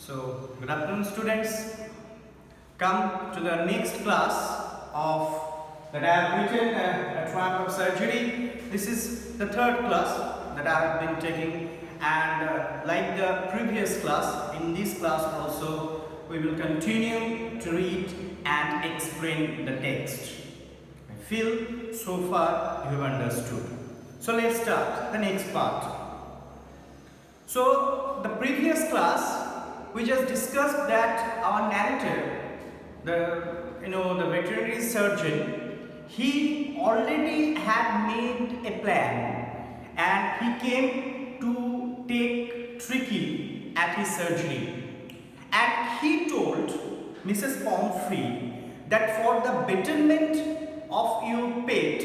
So, good afternoon students. Come to the next class of that I have written a tramp of surgery. This is the third class that I have been taking, and like the previous class, in this class also we will continue to read and explain the text. I feel so far you have understood. So let's start the next part. So the previous class we just discussed that our narrator, the veterinary surgeon, he already had made a plan and he came to take Tricky at his surgery, and he told Mrs. Pomfrey that for the betterment of your pet,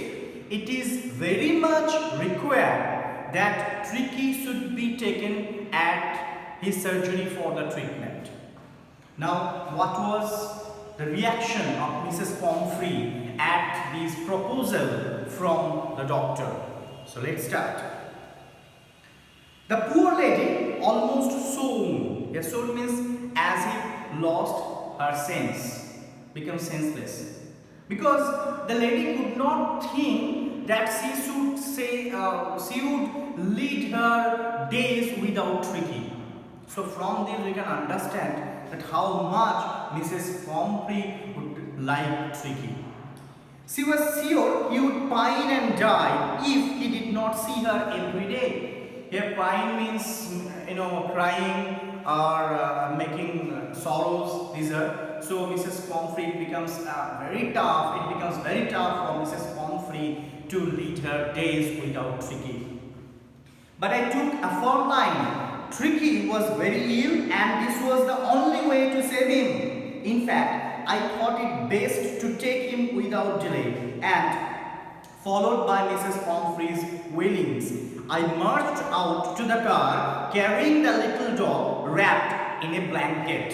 it is very much required that Tricky should be taken at his surgery for the treatment. Now, what was the reaction of Mrs. Pomfrey at this proposal from the doctor? So let's start. The poor lady almost swooned. Yeah, swoon means as if lost her sense, become senseless, because the lady could not think that she would lead her days without Tricky. So from this we can understand that how much Mrs. Pomfrey would like Tricky. She was sure he would pine and die if he did not see her every day. Here pine means crying or making sorrows. These are so Mrs. Pomfrey becomes very tough. It becomes very tough for Mrs. Pomfrey to lead her days without Tricky. But I took a firm line. Tricky was very ill and this was the only way to save him. In fact, I thought it best to take him without delay, and followed by Mrs. Pomfrey's wailings, I marched out to the car carrying the little dog wrapped in a blanket.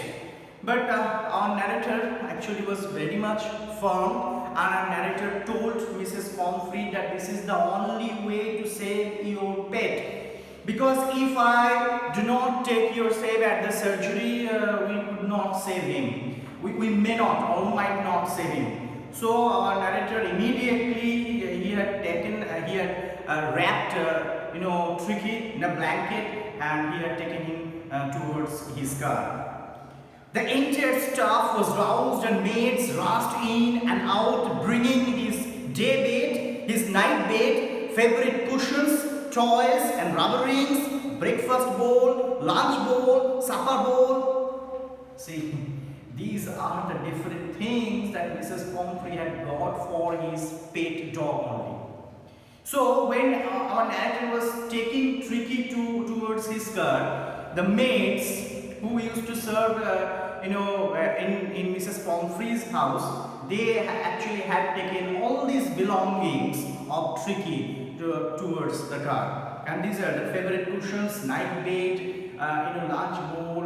But our narrator actually was very much firm, and our narrator told Mrs. Pomfrey that this is the only way to save your pet. Because if I do not take your save at the surgery, we could not save him. We may not or might not save him. So our narrator immediately he had wrapped Tricky in a blanket, and he had taken him towards his car. The entire staff was roused and maids rushed in and out, bringing his day bed, his night bed, favorite cushions, toys and rubber rings, breakfast bowl, lunch bowl, supper bowl. See, these are the different things that Mrs. Pomfrey had bought for his pet dog only. So when our narrator was taking Tricky towards his car, the maids who used to serve in Mrs. Pomfrey's house, they actually had taken all these belongings of Tricky towards the car, and these are the favorite cushions, night bed, lunch bowl,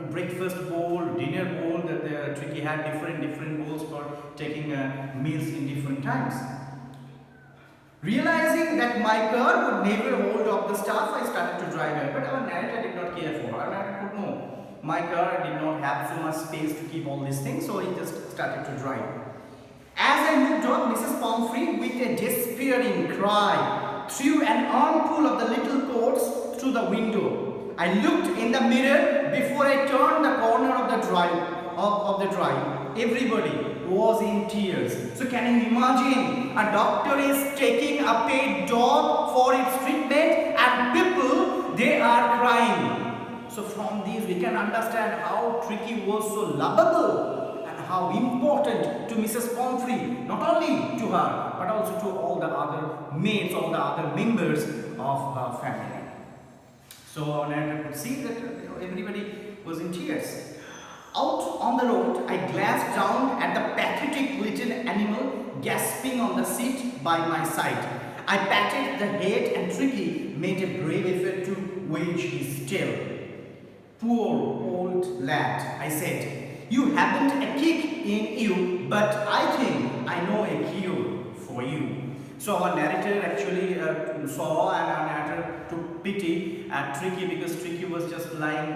breakfast bowl, dinner bowl. That the Tricky had different bowls for taking meals in different times. Realizing that my car would never hold up the staff, I started to drive it. But our narrator did not care for. Our narrator could know my car did not have so much space to keep all these things, so he just started to drive. As I moved on, Mrs. Pomfrey, with a despairing cry, threw an armful of the little coats through the window. I looked in the mirror before I turned the corner of the drive. Everybody was in tears. So can you imagine? A doctor is taking a pet dog for its treatment, and people, they are crying. So from these we can understand how Tricky was so lovable, how important to Mrs. Pomfrey, not only to her, but also to all the other maids, all the other members of her family. So our narrator could see that everybody was in tears. Out on the road, I glanced down at the pathetic little animal gasping on the seat by my side. I patted the head, and Tricky made a brave effort to wage his tail. Poor old lad, I said. You haven't a kick in you, but I think I know a cure for you. So our narrator actually saw, and our narrator took pity at Tricky, because Tricky was just lying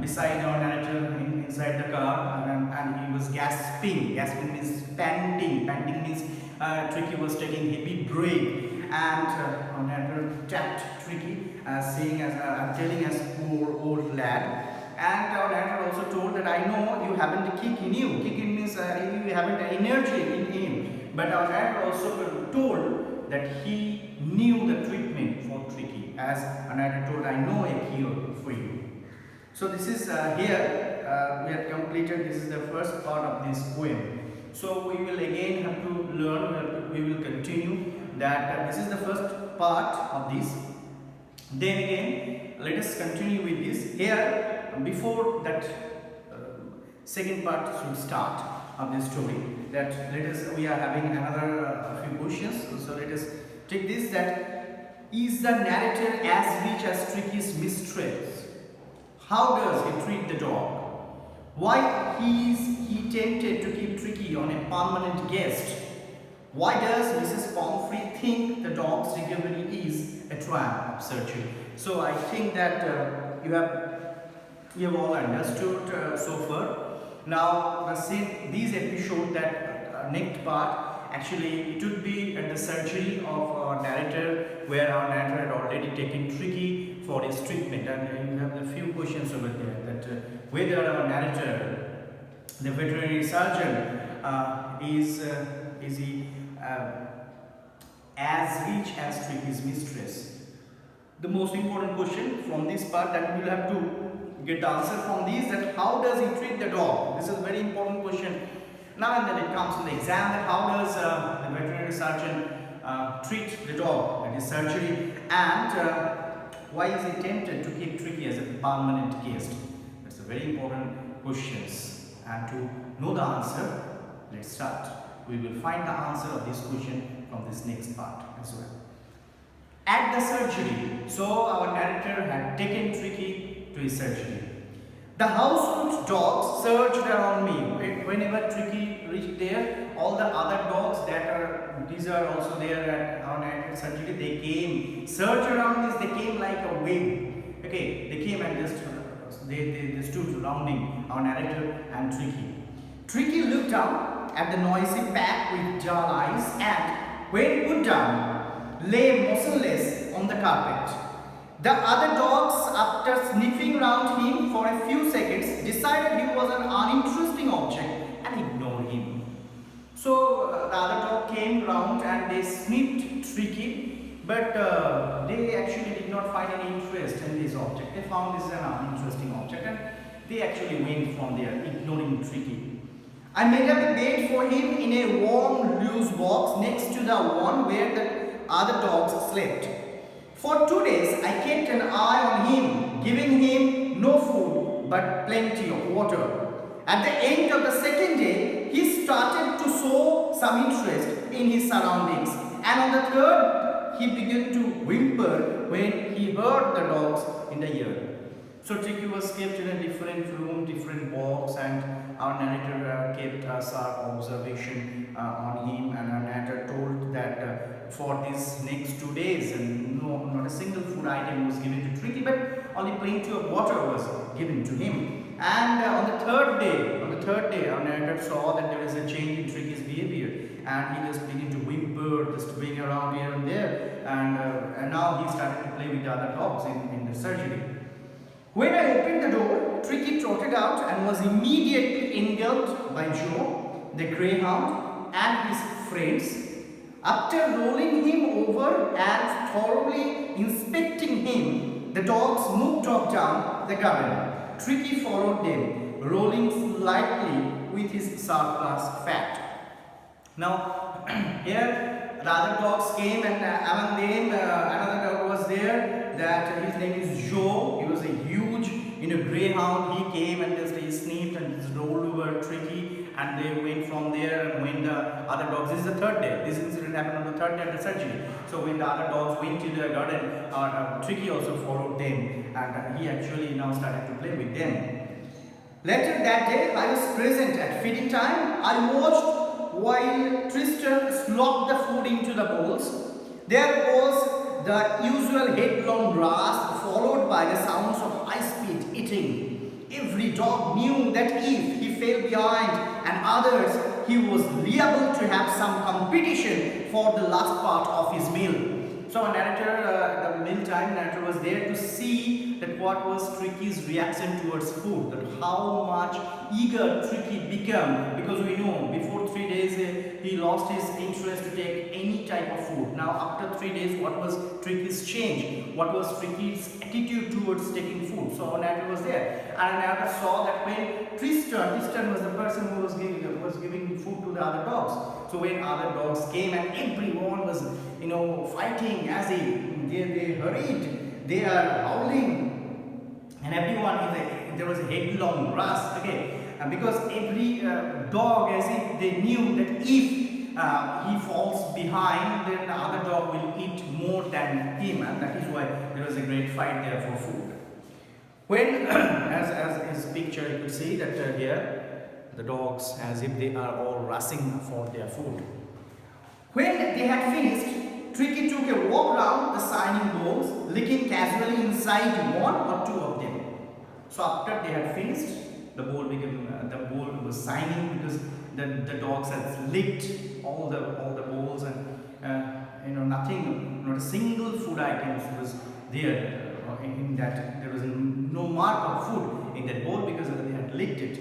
beside our narrator inside the car, and he was gasping. Gasping means panting. Panting means Tricky was taking heavy breath, and our narrator tapped Tricky, saying, as telling us, poor old lad. And our narrator also told that, I know you haven't a kick in you. Kick in means you haven't energy in him. But our narrator also told that he knew the treatment for Tricky. As our narrator told, I know a cure for you. So this is here, we have completed, this is the first part of this poem. So we will again have to learn, we will continue that this is the first part of this. Then again, let us continue with this. Here, before that second part should start of this story, that let us, we are having another few questions. So let us take this, that is the narrator as rich as Tricky's mistress? How does he treat the dog? Why is he tempted to keep Tricky on a permanent guest? Why does Mrs. Pomfrey think the dog's recovery is a trial of surgery? So I think that you have all understood so far. Now these episodes, that next part, actually it would be at the surgery of our narrator, where our narrator had already taken Tricky for his treatment, and you have a few questions over there, that whether our narrator, the veterinary surgeon, is he as rich as Tricky's mistress? The most important question from this part, that we will have to get the answer from these, that how does he treat the dog? This is a very important question. Now and then it comes in the exam, that how does the veterinary surgeon treat the dog at his surgery, and why is he tempted to keep Tricky as a permanent guest? That's a very important questions, and to know the answer, let's start. We will find the answer of this question from this next part as well. At the surgery, so our narrator had taken Tricky to his surgery. The household dogs surged around me. Whenever Tricky reached there, all the other dogs that are, these are also there at our narrator's surgery, they came, surged around this, they came like a wave. Okay, they came and just, they stood surrounding our narrator and Tricky. Tricky looked down at the noisy pack with dull eyes, and when put down, lay motionless on the carpet. The other dogs, after sniffing around him for a few seconds, decided he was an uninteresting object and ignored him. So the other dog came round and they sniffed Tricky, but they actually did not find any interest in this object. They found this an uninteresting object, and they actually went from there, ignoring Tricky. I made up a bed for him in a warm, loose box next to the one where the other dogs slept. For 2 days, I kept an eye on him, giving him no food but plenty of water. At the end of the second day, he started to show some interest in his surroundings, and on the third, he began to whimper when he heard the dogs in the yard. So Tricky was kept in a different room, different box, and our narrator kept a sharp observation on him, and our narrator told that for these next 2 days, and not a single food item was given to Tricky, but only plenty of water was given to him. And on the third day, our narrator saw that there is a change in Tricky's behavior, and he just began to whimper, just going around here and there, and now he started to play with the other dogs in the surgery. When I opened the door, Tricky trotted out and was immediately engulfed by Joe, the greyhound, and his friends. After rolling him over and thoroughly inspecting him, the dogs moved off down the garden. Tricky followed them, rolling slightly with his surplus fat. Now, here the other dogs came, and among them another dog was there, that his name is Joe. He was a huge, greyhound. He came and just he sniffed and just rolled over Tricky, and they went from there. And when the other dogs, this is the third day, this incident happened on the third day of the surgery. So when the other dogs went to the garden, Tricky also followed them, and he actually now started to play with them. Later that day, I was present at feeding time. I watched while Tristan slopped the food into the bowls, there was the usual headlong grasp followed by the sounds of high-speed eating. Every dog knew that if he fell behind and others, he was liable to have some competition for the last part of his meal. So our narrator, the mealtime narrator was there to see that what was Tricky's reaction towards food, that how much eager Tricky became, because we know before 3 days he lost his interest to take any type of food. Now after 3 days, what was Tricky's change? What was Tricky's attitude towards taking food? So our narrator was there, and our narrator saw that when Tristan was the person who was giving food to the other dogs. So when other dogs came and everyone was fighting as they hurried, they are howling, and everyone there was a headlong rush. Okay, because every dog, as if they knew that if he falls behind, then the other dog will eat more than him, and that is why there was a great fight there for food. When, as his picture, you could see that here the dogs, as if they are all rushing for their food. When they had finished, Tricky took a walk around the shining bowls, licking casually inside one or two of them. So after they had finished, the bowl was shining because the dogs had licked all the bowls, and nothing, not a single food item was there in that. There was no mark of food in that bowl because they had licked it.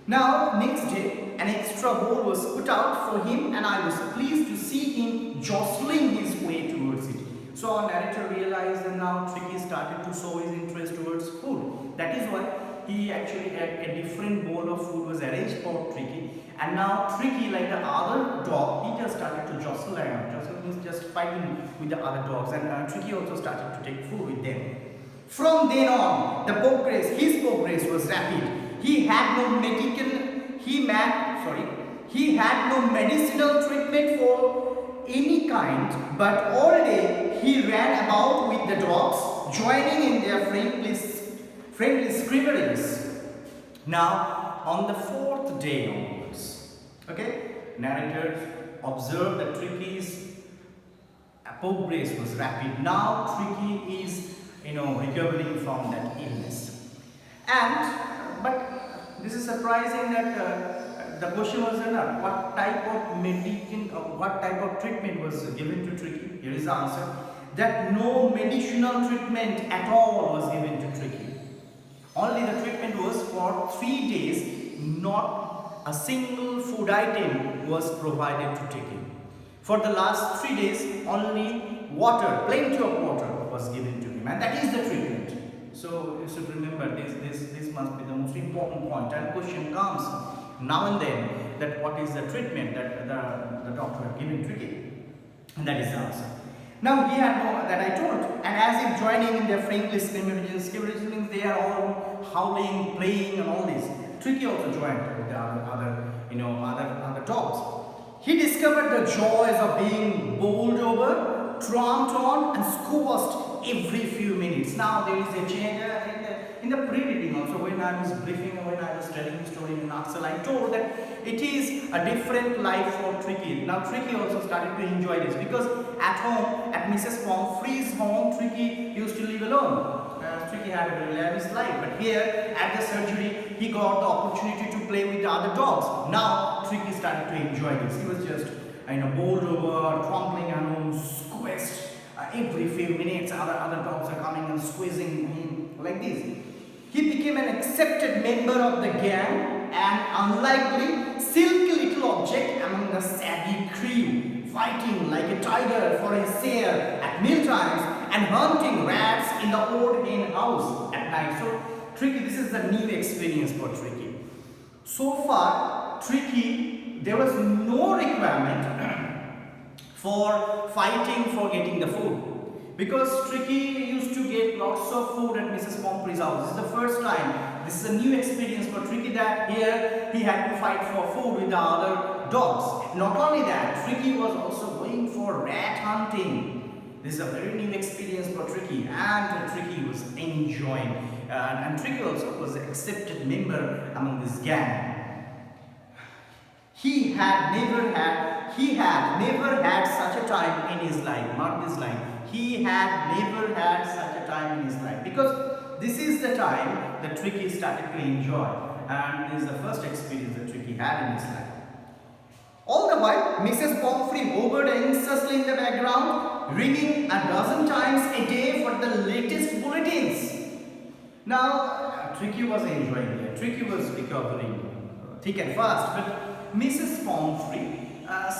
Now, next day, an extra bowl was put out for him, and I was pleased to see him jostling his way towards it. So our narrator realized that now Tricky started to show his interest towards food. That is why he actually had a different bowl of food was arranged for Tricky, and now Tricky, like the other dog, he just started to jostle around. Jostle means just fighting with the other dogs, and Tricky also started to take food with them. From then on, his progress was rapid. He had no medicinal treatment for any kind, but all day he ran about with the dogs, joining in their friendly scribblings. Now, on the 4th day onwards, narrators observed that Tricky's progress was rapid. Now, Tricky is, recovering from that illness, but this is surprising that the question was what type of medicine or what type of treatment was given to Tricky. Here is the answer, that no medicinal treatment at all was given to Tricky. Only the treatment was for 3 days, not a single food item was provided to Tricky. For the last 3 days, only water, plenty of water was given to him, and that is the treatment. So you should remember this must be the most important point, and question comes now and then that what is the treatment that the doctor had given Tricky, and that is the answer. Now he had no, that I told, and as if joining in their friendly scrimmage means they are all howling, playing, and all this. Tricky also joined with the other dogs. He discovered the joys of being bowled over, tramped on, and squashed every few minutes. Now there is a change in the pre-reading also. When I was briefing, when I was telling the story in Axel, I told that it is a different life for Tricky. Now Tricky also started to enjoy this, because at home, at Mrs. Pomfrey's home, Tricky used to live alone. Tricky had a very lavish life, but here at the surgery, he got the opportunity to play with the other dogs. Now Tricky started to enjoy this. He was just bowled over, trampling around, squeezed. Every few minutes, other dogs are coming and squeezing him like this. He became an accepted member of the gang, an unlikely, silky little object among the savvy crew, fighting like a tiger for his share at mealtimes and hunting rats in the old hen house at night. So, Tricky, this is the new experience for Tricky. So far, Tricky, there was no requirement for fighting for getting the food, because Tricky used to get lots of food at Mrs. Pomfrey's house. This is the first time. This is a new experience for Tricky, that here he had to fight for food with the other dogs. Not only that, Tricky was also going for rat hunting. This is a very new experience for Tricky, and Tricky was enjoying. And Tricky also was an accepted member among this gang. He had never had such a time in his life. Mark this line. He had never had such a time in his life, because this is the time that Tricky started to enjoy, and this is the first experience that Tricky had in his life. All the while, Mrs. Pomfrey hovered anxiously in the background, ringing a dozen times a day for the latest bulletins. Now, Tricky was enjoying it. Tricky was recovering thick and fast, but Mrs. Pomfrey,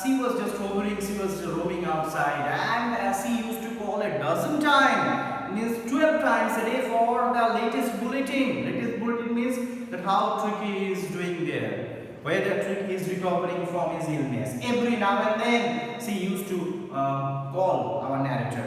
she was just hovering, she was roaming outside, and she used to call a dozen times, means 12 times a day for the latest bulletin. Latest bulletin means that how Tricky is doing there, whether Tricky is recovering from his illness. Every now and then she used to call our narrator.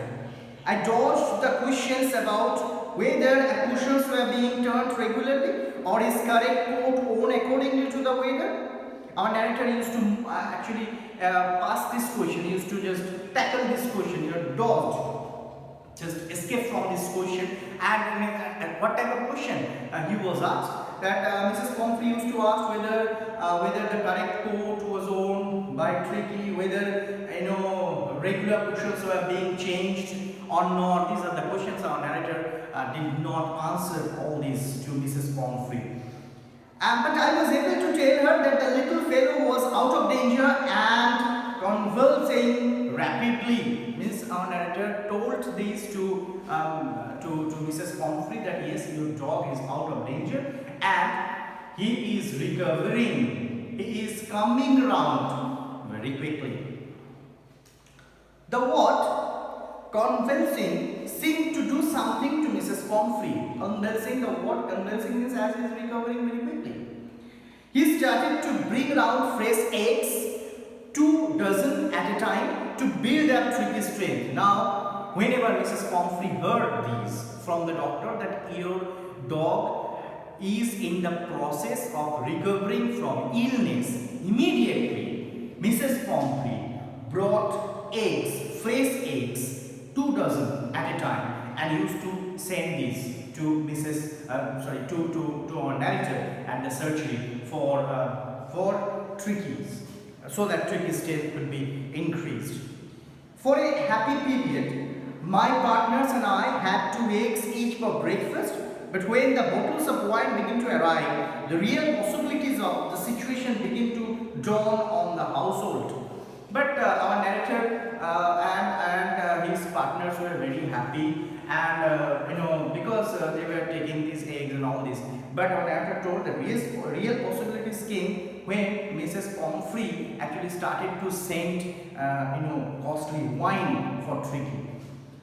I dodged the questions about whether cushions were being turned regularly or his correct coat worn accordingly to the weather. Our narrator used to actually pass this question, used to just tackle this question, dodge, just escape from this question. And what type of question he was asked? That Mrs. Pomfrey used to ask whether the correct coat was worn by Tricky, whether regular cushions were being changed or not. These are the questions our narrator did not answer all these to Mrs. Pomfrey. But I was able to tell her that the little fellow was out of danger and convulsing rapidly. Means our narrator told this to Mrs. Pomfrey that yes, your dog is out of danger and he is recovering. He is coming around very quickly. The word convulsing seemed to do something to Mrs. Pomfrey. Convulsing, the word convulsing means as he is recovering very quickly. He started to bring around fresh eggs, 2 dozen at a time, to build up Tricky's strength. Now, whenever Mrs. Pomfrey heard these from the doctor that your dog is in the process of recovering from illness, immediately Mrs. Pomfrey brought eggs, fresh eggs, 2 dozen at a time, and used to send these to to our narrator at the surgery for Tricky's, so that Tricky's strength could be increased. For a happy period, my partners and I had 2 eggs each for breakfast, but when the bottles of wine began to arrive, the real possibilities of the situation began to dawn on the household. But our narrator and his partners were very happy, and because they were taking these eggs and all this. But our narrator told the real possibilities came when Mrs. Pomfrey actually started to send costly wine for Tricky.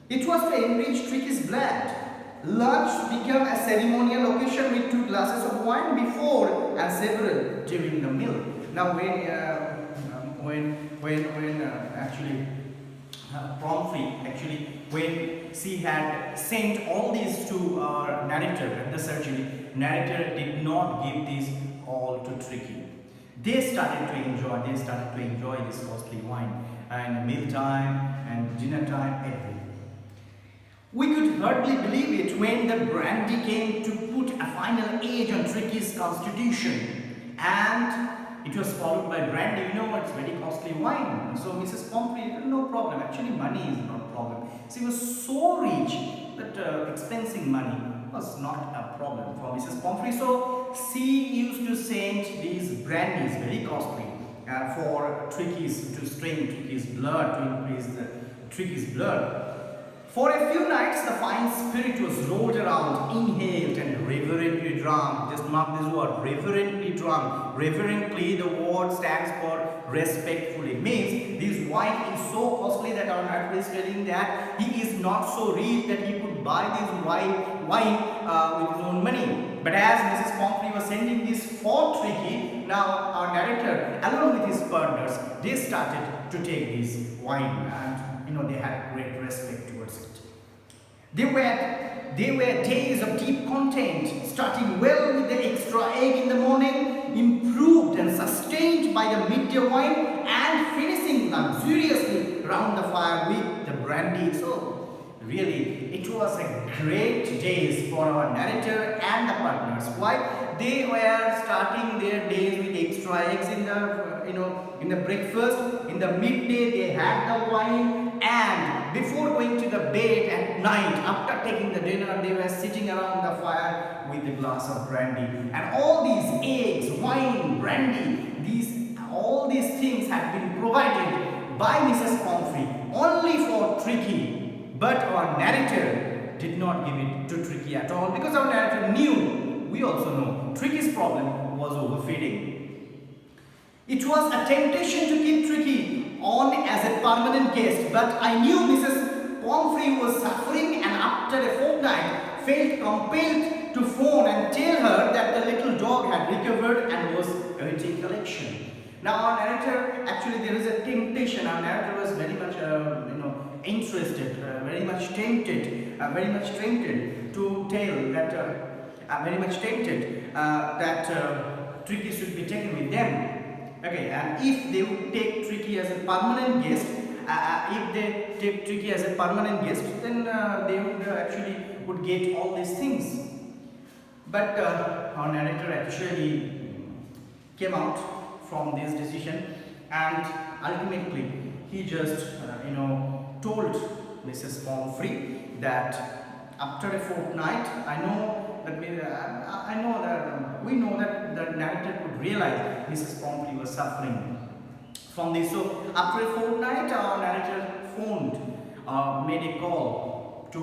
It was to enrich Tricky's blood. Lunch became a ceremonial occasion with 2 glasses of wine before and several during the meal. Now when actually Pomfrey when she had sent all these to our narrator at the surgery, narrator did not give this all to Tricky. They started to enjoy this costly wine, and mealtime and dinner time, everything. We could hardly believe it when the brandy came to put a final age on Tricky's constitution, and it was followed by brandy. It's very costly wine. So Mrs. Pomfrey, no problem. Actually, money is not a problem. She was so rich that expensing money was not a problem for Mrs. Pomfrey. So she used to send these brandies, very costly, for Tricky's, to strain Tricky's blood, to increase Tricky's blood. For a few nights, the fine spirit was rolled around, inhaled and reverently drunk. Just mark this word, reverently drunk. Reverently, the word stands for respectfully. Means this wine is so costly that our narrator is telling that he is not so rich that he could buy this wine with his own money. But as Mrs. Pomfrey was sending this for Tricky, now our narrator, along with his partners, they started to take this wine, and they had great respect towards it. They were days of deep content, starting well with the extra egg in the morning, improved and sustained by the midday wine, and finishing luxuriously round the fire with the brandy. So really, it was a great days for our narrator and the partners. Why? They were starting their days with extra eggs in the in the breakfast. In the midday they had the wine, and before going to the bed at night, after taking the dinner, they were sitting around the fire with a glass of brandy. And all these eggs, wine, brandy, all these things had been provided by Mrs. Pomfrey only for Tricky. But our narrator did not give it to Tricky at all, because our narrator knew, we also know, Tricky's problem was overfeeding. It was a temptation to keep Tricky on as a permanent guest, but I knew Mrs. Pomfrey was suffering, and after a fortnight felt compelled to phone and tell her that the little dog had recovered and was awaiting collection. Now our narrator, actually there is a temptation. Our narrator was very much interested, very much tempted to tell that, very much tempted that Tricky should be taken with them. Okay, and if they would take Tricky as a permanent guest, then they would actually would get all these things. But our narrator actually came out from this decision, and ultimately he just told Mrs. Pomfrey that after a fortnight, we know that the narrator could realize Mrs. Pomfrey was suffering from this. So after a fortnight, our narrator made a call to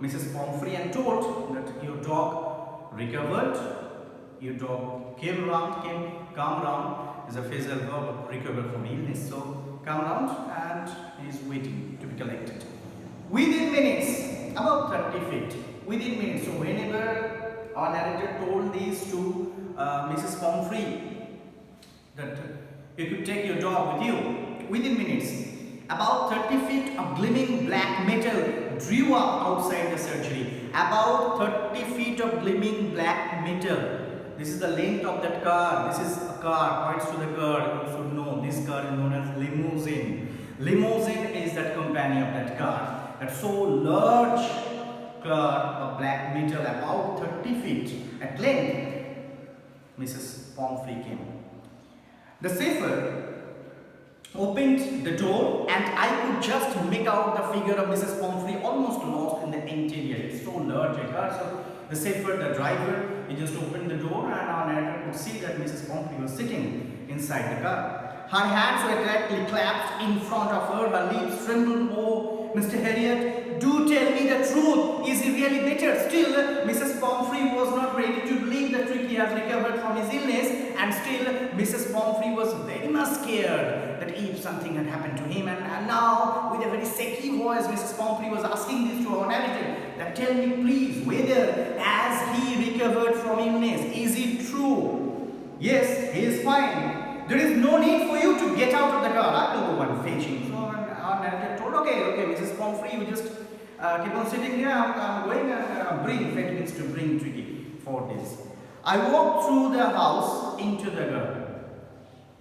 Mrs. Pomfrey and told that your dog recovered, your dog came around, is a phrasal verb of recover from illness. So come around and is waiting to be collected. Within minutes, about 30 feet, within minutes. So whenever our narrator told this to Mrs. Pomfrey that you could take your dog with you, within minutes, about 30 feet of gleaming black metal drew up outside the surgery. About 30 feet of gleaming black metal. This is the length of that car. This is a car, points to the car. You should know this car is known as limousine. Limousine is that companion of that car. That so large car of black metal, about 30 feet at length. Mrs. Pomfrey came. The safer opened the door, and I could just make out the figure of Mrs. Pomfrey almost lost in the interior. It's so large a car. So the safer, the driver, he just opened the door, and our narrator could see that Mrs. Pomfrey was sitting inside the car. Her hands were tightly clasped in front of her. Her lips trembled. Oh, Mr. Harriet, do tell me the truth. Is he really better? Still, Mrs. Pomfrey was not ready to believe that Tricky has recovered from his illness, and still Mrs. Pomfrey was very much scared that if something had happened to him. And now, with a very shaky voice, Mrs. Pomfrey was asking this to our narrator, that tell me please, whether has he recovered from illness? Is it true? Yes, he is fine. There is no need for you to get out of the car. I will go and fetch him. So our narrator told, okay, Mrs. Pomfrey, you just keep on sitting here. I'm going and fetch means to bring Tricky for this. I walked through the house into the garden.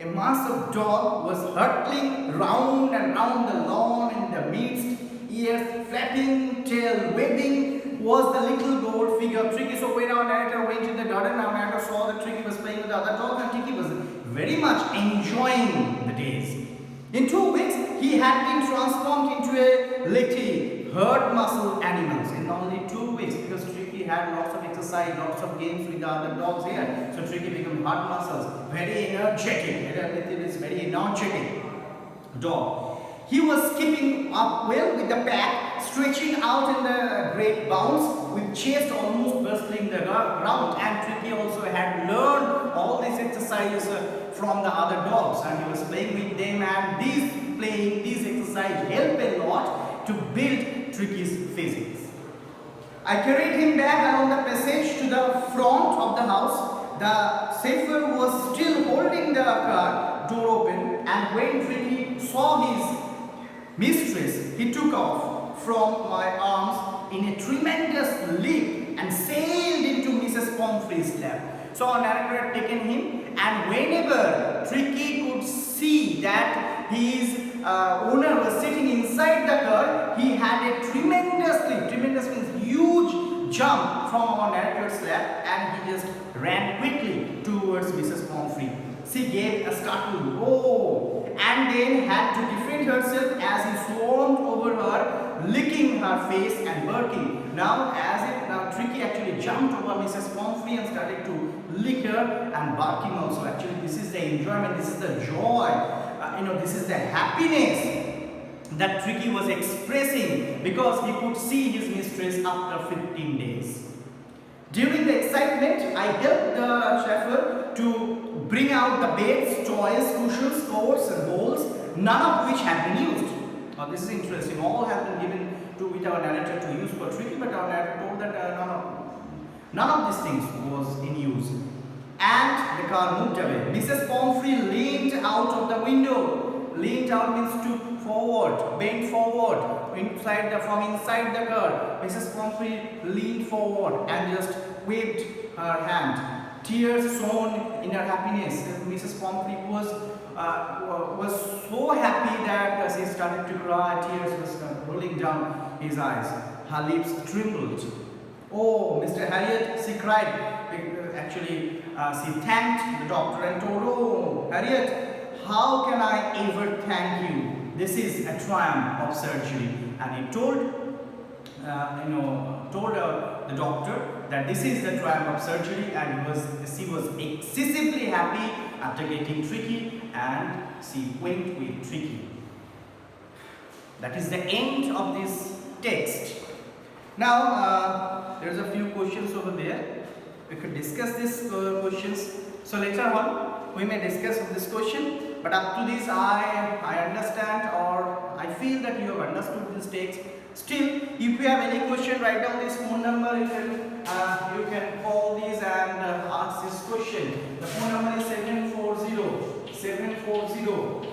A mass of dog was hurtling round and round the lawn in the midst, ears flapping, tail waving, was the little gold figure of Tricky. So when our narrator went in the garden, our narrator saw that Tricky was playing with the other dogs, and Tricky was very much enjoying the days. In 2 weeks, he had been transformed into a little herd muscle animals in only 2 weeks, because Tricky had lots of exercise, lots of games with the other dogs here. So Tricky became hard muscles, very energetic. It is very energetic dog. He was skipping up well with the back, stretching out in the great bounds, with chest almost bursting the ground. And Tricky also had learned all these exercises from the other dogs, and he was playing with them, and these exercises helped a lot to build Tricky's physics. I carried him back along the passage to the front of the house. The safer was still holding the car door open, and when Tricky saw his mistress, he took off from my arms in a tremendous leap and sailed into Mrs. Pomfrey's lap. So our narrator had taken him, and whenever Tricky could see that he is owner was sitting inside the car, he had a tremendous means huge jump from our narrator's lap, and he just ran quickly towards Mrs. Pomfrey. She gave a startled "oh" and then had to defend herself as he swarmed over her, licking her face and barking. Now Tricky actually jumped over Mrs. Pomfrey and started to lick her and barking also. Actually, this is the enjoyment, this is the joy, this is the happiness that Tricky was expressing because he could see his mistress after 15 days. During the excitement, I helped the chauffeur to bring out the beds, toys, cushions, covers and bowls, none of which had been used. Now this is interesting. All have been given with our narrator to use for Tricky, but our narrator told that none of these things was in use. And the car moved away. Mrs. Pomfrey leaned out of the window. Leaned out means stooped forward, bent forward, from inside the car. Mrs. Pomfrey leaned forward and just waved her hand. Tears shone in her happiness. Mrs. Pomfrey was so happy that she started to cry. Tears was rolling down his eyes. Her lips trembled. "Oh, Mr. Harriet," she cried. Actually, she thanked the doctor and told, "Oh, Harriet, how can I ever thank you? This is a triumph of surgery." And he told the doctor that this is the triumph of surgery, and she was excessively happy after getting Tricky, and she went with Tricky. That is the end of this text. Now, there's a few questions over there. We could discuss these questions. So later on, we may discuss this question. But up to this, I understand, or I feel that you have understood this text. Still, if you have any question, write down this phone number. You can call this and ask this question. The phone number is 740-0016.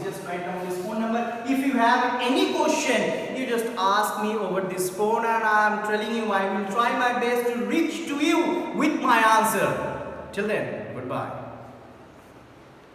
Just write down this phone number. If you have any question, you just ask me over this phone, and I am telling you I will try my best to reach to you with my answer. Till then, goodbye.